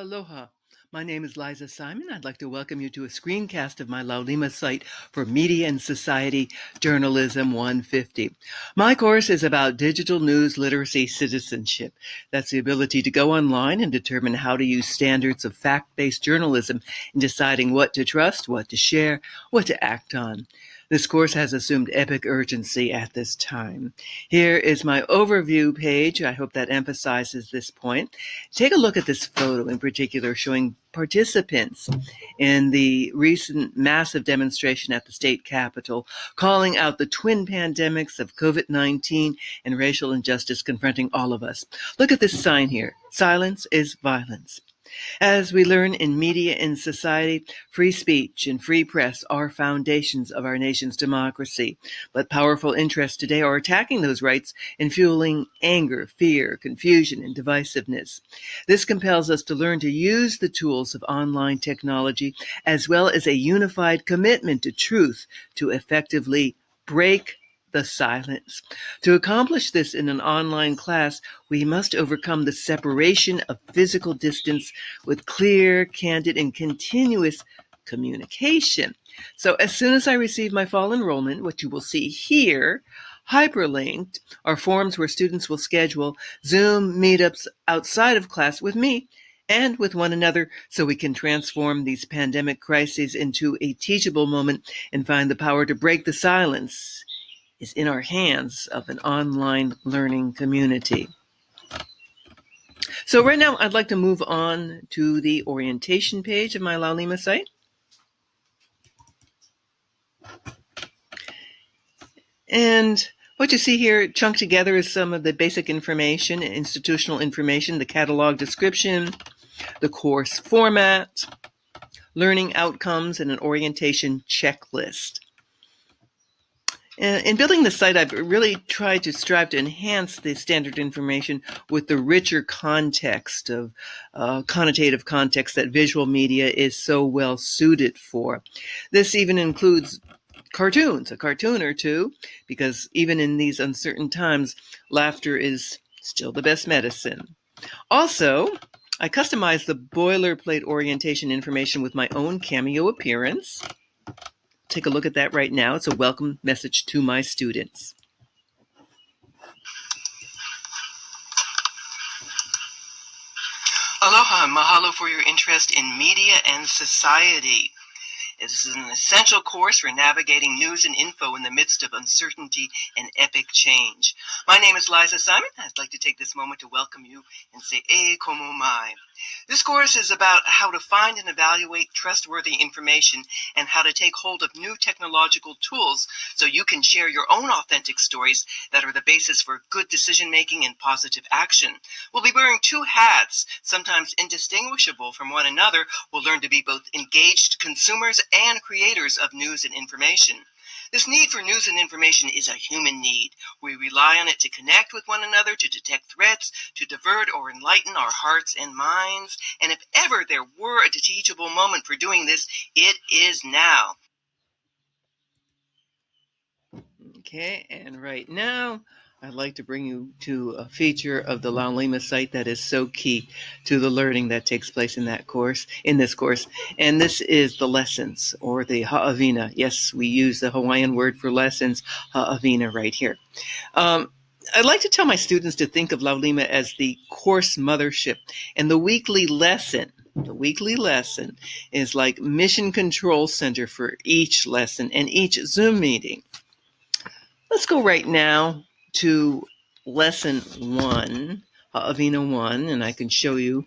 Aloha. My name is Liza Simon. I'd like to welcome you to a screencast of my Laulima site for Media and Society Journalism 150. My course is about digital news literacy citizenship. That's the ability to go online and determine how to use standards of fact-based journalism in deciding what to trust, what to share, what to act on. This course has assumed epic urgency at this time. Here is my overview page. I hope that emphasizes this point. Take a look at this photo in particular showing participants in the recent massive demonstration at the state capitol, calling out the twin pandemics of COVID-19 and racial injustice confronting all of us. Look at this sign here. Silence is violence. As we learn in media and society, free speech and free press are foundations of our nation's democracy. But powerful interests today are attacking those rights and fueling anger, fear, confusion, and divisiveness. This compels us to learn to use the tools of online technology as well as a unified commitment to truth to effectively break the silence. To accomplish this in an online class, we must overcome the separation of physical distance with clear, candid, and continuous communication. So as soon as I receive my fall enrollment, what you will see here, hyperlinked, are forms where students will schedule Zoom meetups outside of class with me and with one another so we can transform these pandemic crises into a teachable moment and find the power to break the silence is in our hands of an online learning community. So right now, I'd like to move on to the orientation page of my Laulima site. And what you see here chunked together is some of the basic information, institutional information, the catalog description, the course format, learning outcomes, and an orientation checklist. In building the site, I've really tried to strive to enhance the standard information with the richer context of connotative context that visual media is so well suited for. This even includes cartoons, a cartoon or two, because even in these uncertain times, laughter is still the best medicine. Also, I customized the boilerplate orientation information with my own cameo appearance. Take a look at that right now. It's a welcome message to my students. Aloha, mahalo for your interest in media and society. This is an essential course for navigating news and info in the midst of uncertainty and epic change. My name is Liza Simon. I'd like to take this moment to welcome you and say, e komo mai. This course is about how to find and evaluate trustworthy information and how to take hold of new technological tools so you can share your own authentic stories that are the basis for good decision-making and positive action. We'll be wearing two hats, sometimes indistinguishable from one another. We'll learn to be both engaged consumers and creators of news and information. This need for news and information is a human need. We rely on it to connect with one another, to detect threats, to divert or enlighten our hearts and minds. And if ever there were a teachable moment for doing this, it is now. Okay, and right now, I'd like to bring you to a feature of the Laulima site that is so key to the learning that takes place in this course. And this is the lessons, or the ha'awina. Yes, we use the Hawaiian word for lessons, ha'awina, right here. I'd like to tell my students to think of Laulima as the course mothership, and the weekly lesson is like mission control center for each lesson and each Zoom meeting. Let's go right now to lesson 1, Ha'awina 1, and I can show you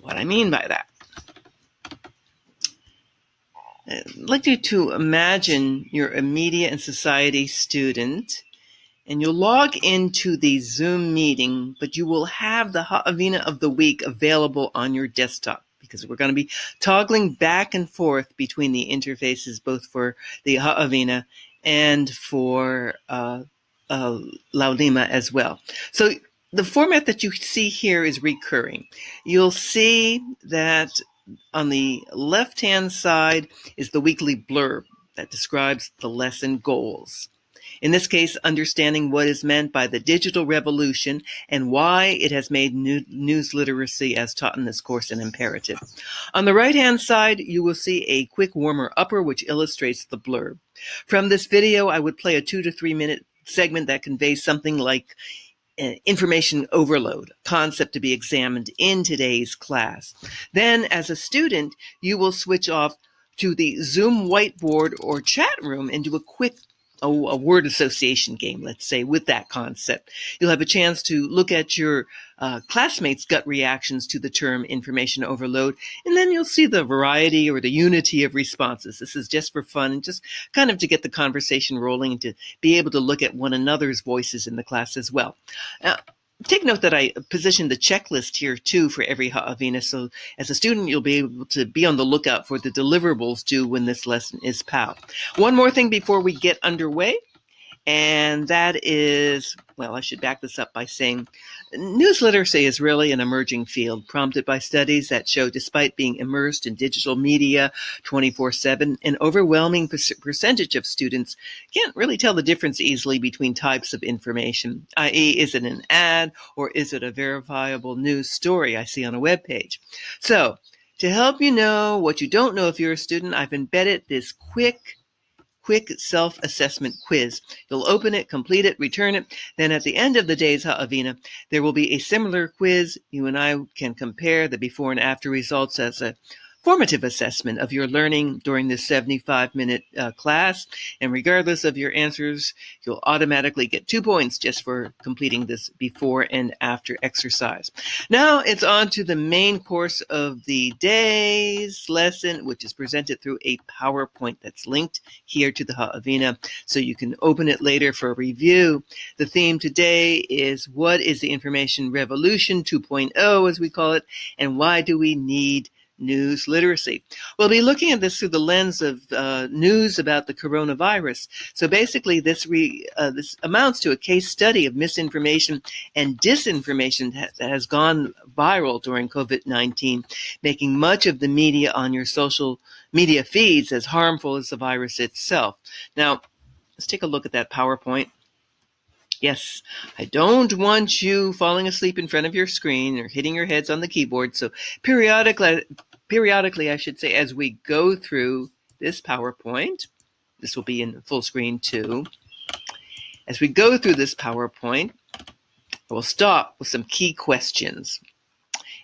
what I mean by that. I'd like you to imagine you're a media and society student, and you'll log into the Zoom meeting, but you will have the Ha'awina of the week available on your desktop, because we're going to be toggling back and forth between the interfaces, both for the Ha'awina and for Laulima as well. So the format that you see here is recurring. You'll see that on the left-hand side is the weekly blurb that describes the lesson goals. In this case, understanding what is meant by the digital revolution and why it has made news literacy as taught in this course an imperative. On the right-hand side, you will see a quick warmer-upper which illustrates the blurb. From this video, I would play a 2 to 3 minute segment that conveys something like information overload, concept to be examined in today's class. Then, as a student, you will switch off to the Zoom whiteboard or chat room and do a quick word association game, let's say, with that concept. You'll have a chance to look at your classmates' gut reactions to the term information overload, and then you'll see the variety or the unity of responses. This is just for fun and just kind of to get the conversation rolling and to be able to look at one another's voices in the class as well. Take note that I positioned the checklist here too for every Ha'avina, so as a student you'll be able to be on the lookout for the deliverables due when this lesson is POW. One more thing before we get underway, and that is, well, I should back this up by saying news literacy is really an emerging field prompted by studies that show despite being immersed in digital media 24/7, an overwhelming percentage of students can't really tell the difference easily between types of information, i.e. is it an ad or is it a verifiable news story I see on a web page? So, to help you know what you don't know if you're a student, I've embedded this quick self-assessment quiz. You'll open it, complete it, return it. Then at the end of the day's Ha'avina, there will be a similar quiz. You and I can compare the before and after results as a formative assessment of your learning during this 75-minute class. And regardless of your answers, you'll automatically get 2 points just for completing this before and after exercise. Now it's on to the main course of the day's lesson, which is presented through a PowerPoint that's linked here to the Ha'avina, so you can open it later for review. The theme today is what is the information revolution 2.0, as we call it, and why do we need news literacy? We'll be looking at this through the lens of news about the coronavirus. So basically, this amounts to a case study of misinformation and disinformation that has gone viral during COVID-19, making much of the media on your social media feeds as harmful as the virus itself. Now, let's take a look at that PowerPoint. Yes, I don't want you falling asleep in front of your screen or hitting your heads on the keyboard. So periodically, I should say, as we go through this PowerPoint, this will be in full screen too. As we go through this PowerPoint, I will stop with some key questions.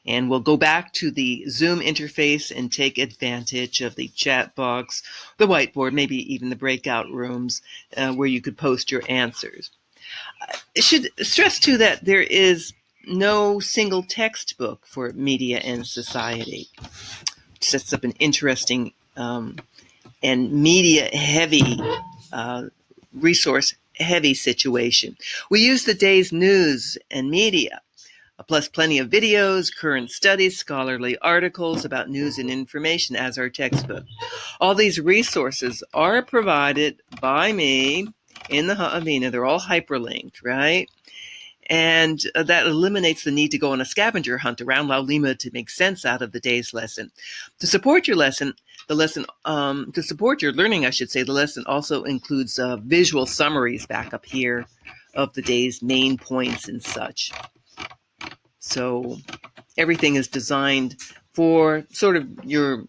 And we'll go back to the Zoom interface and take advantage of the chat box, the whiteboard, maybe even the breakout rooms where you could post your answers. I should stress, too, that there is no single textbook for media and society. It sets up an interesting and media-heavy, resource-heavy situation. We use the day's news and media, plus plenty of videos, current studies, scholarly articles about news and information as our textbook. All these resources are provided by me in the Ha'avina. They're all hyperlinked, right? And that eliminates the need to go on a scavenger hunt around Laulima to make sense out of the day's lesson. To support your lesson, to support your learning, I should say, the lesson also includes visual summaries back up here of the day's main points and such. So everything is designed for sort of your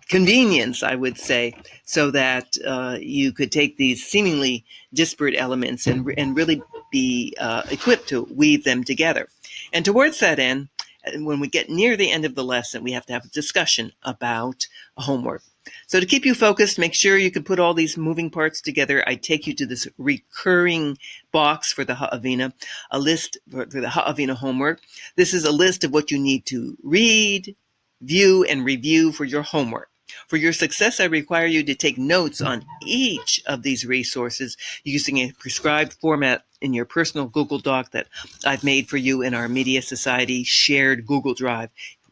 convenience, I would say, so that you could take these seemingly disparate elements and really be equipped to weave them together. And towards that end, when we get near the end of the lesson, we have to have a discussion about homework. So to keep you focused, make sure you can put all these moving parts together. I take you to this recurring box for the Ha'avina, a list for the Ha'avina homework. This is a list of what you need to read, view, and review for your homework. For your success, I require you to take notes on each of these resources using a prescribed format in your personal Google Doc that I've made for you in our Media Society shared Google Drive.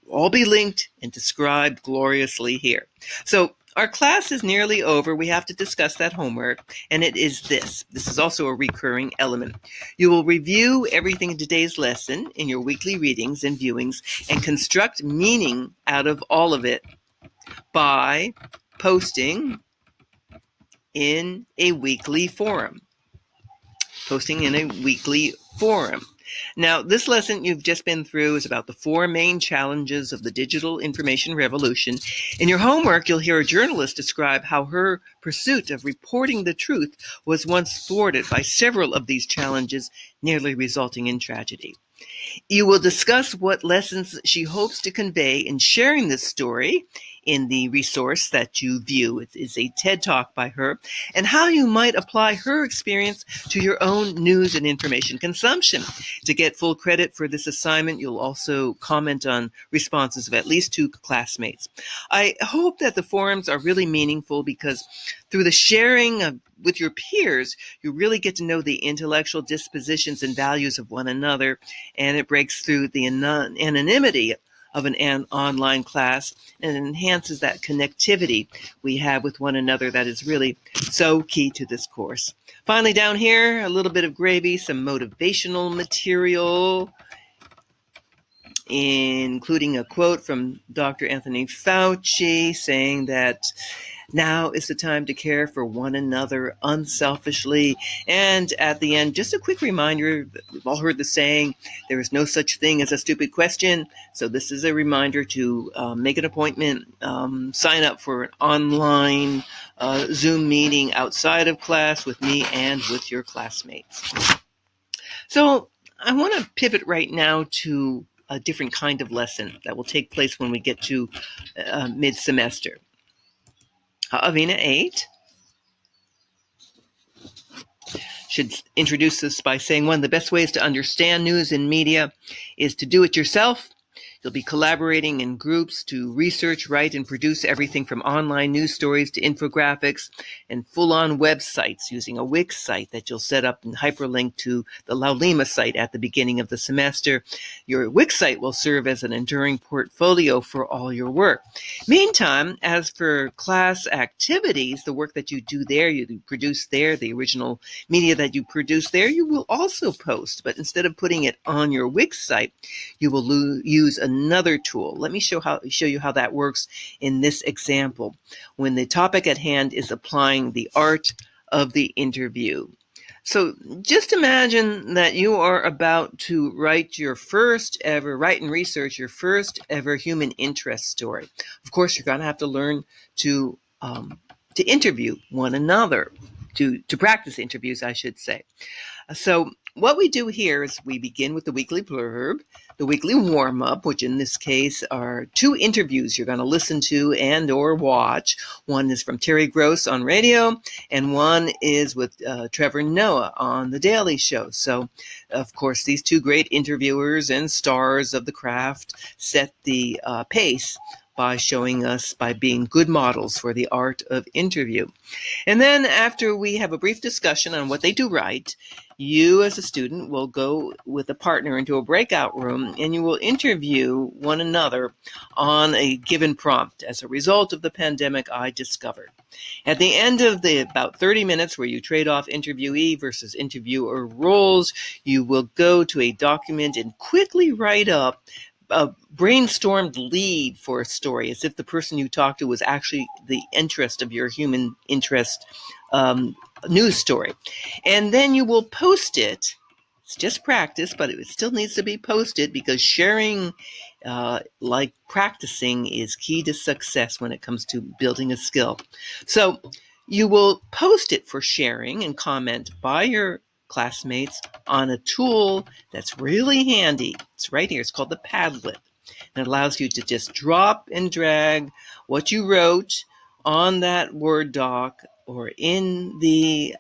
All be linked and described gloriously here. So our class is nearly over. We have to discuss that homework, and it is this. This is also a recurring element. You will review everything in today's lesson in your weekly readings and viewings and construct meaning out of all of it by posting in a weekly forum. Posting in a weekly forum. Now, this lesson you've just been through is about the 4 main challenges of the digital information revolution. In your homework, you'll hear a journalist describe how her pursuit of reporting the truth was once thwarted by several of these challenges, nearly resulting in tragedy. You will discuss what lessons she hopes to convey in sharing this story in the resource that you view. It is a TED Talk by her, and how you might apply her experience to your own news and information consumption. To get full credit for this assignment, you'll also comment on responses of at least 2 classmates. I hope that the forums are really meaningful because through the sharing with your peers, you really get to know the intellectual dispositions and values of one another, and it breaks through the anonymity of an online class and enhances that connectivity we have with one another that is really so key to this course. Finally, down here, a little bit of gravy, some motivational material, including a quote from Dr. Anthony Fauci saying that now is the time to care for one another unselfishly. And at the end, just a quick reminder, we've all heard the saying, there is no such thing as a stupid question. So this is a reminder to make an appointment, sign up for an online Zoom meeting outside of class with me and with your classmates. So I want to pivot right now to a different kind of lesson that will take place when we get to mid-semester. Avina 8 should introduce this by saying one of the best ways to understand news and media is to do it yourself. You'll be collaborating in groups to research, write, and produce everything from online news stories to infographics and full-on websites using a Wix site that you'll set up and hyperlink to the Laulima site at the beginning of the semester. Your Wix site will serve as an enduring portfolio for all your work. Meantime, as for class activities, the work that you do there, you produce there, the original media that you produce there, you will also post. But instead of putting it on your Wix site, you will use another tool. Let me show you how that works in this example, when the topic at hand is applying the art of the interview. So just imagine that you are about to write and research your first ever human interest story. Of course, you're going to have to learn to interview one another, to practice interviews, I should say. So what we do here is we begin with the weekly blurb, the weekly warm-up, which in this case are 2 interviews you're going to listen to and or watch. One is from Terry Gross on radio, and one is with Trevor Noah on The Daily Show. So, of course, these 2 great interviewers and stars of the craft set the pace by being good models for the art of interview. And then after we have a brief discussion on what they do right, you as a student will go with a partner into a breakout room and you will interview one another on a given prompt. As a result of the pandemic, I discovered. At the end of the about 30 minutes where you trade off interviewee versus interviewer roles, you will go to a document and quickly write up a brainstormed lead for a story, as if the person you talked to was actually the interest of your human interest news story. And then you will post it. It's just practice, but it still needs to be posted because sharing, like practicing, is key to success when it comes to building a skill. So you will post it for sharing and comment by your classmates on a tool that's really handy. It's right here. It's called the Padlet. And it allows you to just drop and drag what you wrote on that Word doc or in the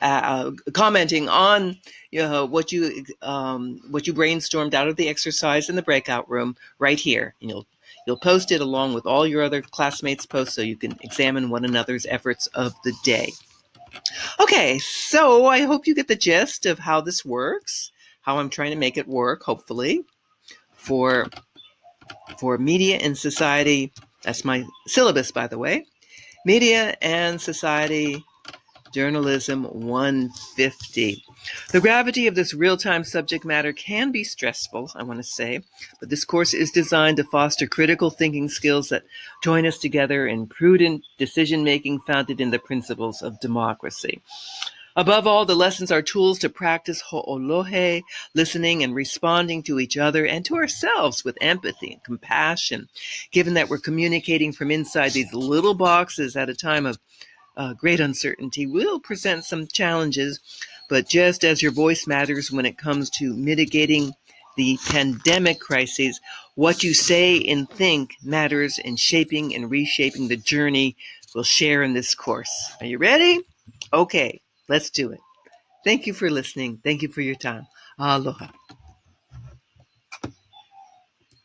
commenting on what you brainstormed out of the exercise in the breakout room right here. And you'll post it along with all your other classmates' posts so you can examine one another's efforts of the day. Okay, so I hope you get the gist of how this works, how I'm trying to make it work, hopefully, for Media and Society. That's my syllabus, by the way. Media and Society Journalism 150. The gravity of this real-time subject matter can be stressful, I want to say, but this course is designed to foster critical thinking skills that join us together in prudent decision-making founded in the principles of democracy. Above all, the lessons are tools to practice ho'olohe, listening and responding to each other and to ourselves with empathy and compassion, given that we're communicating from inside these little boxes at a time of great uncertainty will present some challenges, but just as your voice matters when it comes to mitigating the pandemic crises, what you say and think matters in shaping and reshaping the journey we'll share in this course. Are you ready? Okay, let's do it. Thank you for listening. Thank you for your time. Aloha.